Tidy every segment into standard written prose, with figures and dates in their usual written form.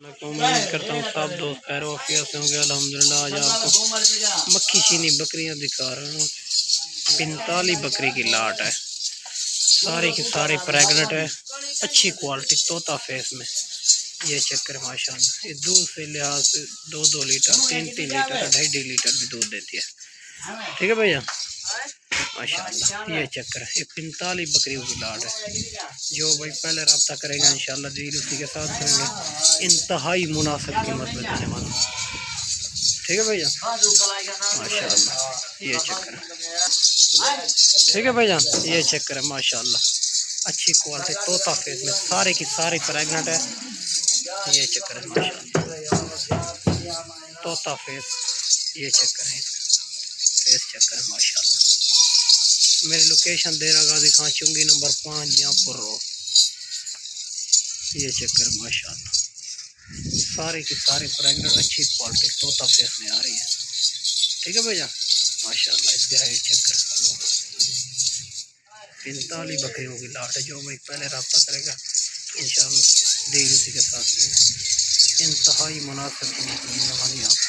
मैं उम्मीद करता हूँ सब दोस्त खैर वाफियत से होंगे। अल्हम्दुलिल्लाह आज आपको मक्खी चीनी बकरियाँ दिखा रहा हूँ। 45 बकरी की लाट है, सारी की सारी प्रेग्नेंट है, अच्छी क्वालिटी तोता फेस में। ये चक्कर माशाल्लाह, ये दूध से लिहाज से 2-2 लीटर 3-3 लीटर 2.5 लीटर भी दूध देती है। ठीक है भैया माशाल्लाह, ये चक्कर है। ये 45 बकरियों की लाट है। जो भाई पहले रब्ता करेगा इंशाल्लाह डील उसी के साथ करेंगे, इंतहाई मुनासिब कीमत में देने वाला। ठीक है भैया माशाल्लाह, ये चक्कर है। ठीक है भैया, ये चक्कर है माशाल्लाह, अच्छी क्वालिटी तोता फेस में, सारे की सारी प्रेग्नेंट है। ये चक्कर है माशाल्लाह, तोता फेस। ये चक्कर है, फेस चक्कर है माशाल्लाह। मेरी लोकेशन देरा गाजी खां चुंगी नंबर 5 जहाँपुर रोड। ये चक्कर माशाल्लाह, सारे की सारी प्रेग्नेंट अच्छी क्वालिटी तोता फेस में आ रही है। ठीक है भैया माशाल्लाह, इसके हाइट चक्कर 45 बकरियों की लाट है। जो भाई पहले रब्ता करेगा इंशाल्लाह देगी उसी के साथ, इंतहाई मुनासिब मिलने वाली आपको।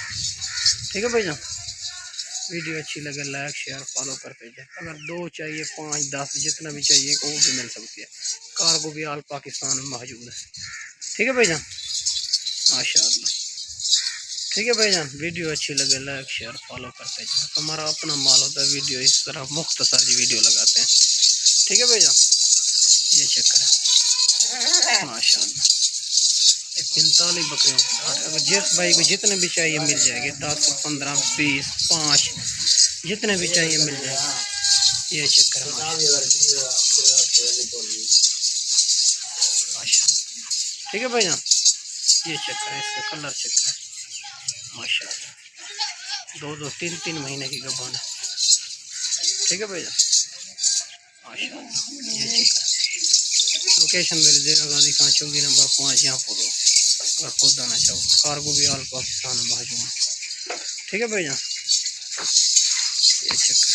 ठीक है भैया, वीडियो अच्छी लगे लाइक शेयर फॉलो कर दीजिए। अगर 2 चाहिए 5 10 जितना भी चाहिए वो भी मिल सकती है। कार्गो भी आल पाकिस्तान में मौजूद है। ठीक है भैया माशाल्लाह। ठीक है भाईजान, वीडियो अच्छी लगे लाइक शेयर फॉलो करते जाए। हमारा अपना माल होता है, वीडियो इस तरह मुख्तसर वीडियो लगाते हैं। ठीक है भैया, ये चक्कर है माशाल्लाह। 45 बकरियों की लाट। अगर जिस भाई को जितने भी चाहिए मिल जाएगी, 10 15 20 5 जितने भी चाहिए मिल जाएगी। ये चक्कर है माशाल्लाह। ठीक है भैया, ये चक्कर है, इसका कलर चक्कर है माशाल्लाह। 2-2 3-3 महीने की गबान है। ठीक है भैया माशाल्लाह, ये चक्कर। लोकेशन मेरे देरा गाजी खां चुंगी नंबर 5 यहाँ पर। अगर खुद आना चाहो, कार्गो भी आल पाकिस्तान में मौजूद है। ठीक है भैया, ये चक्कर।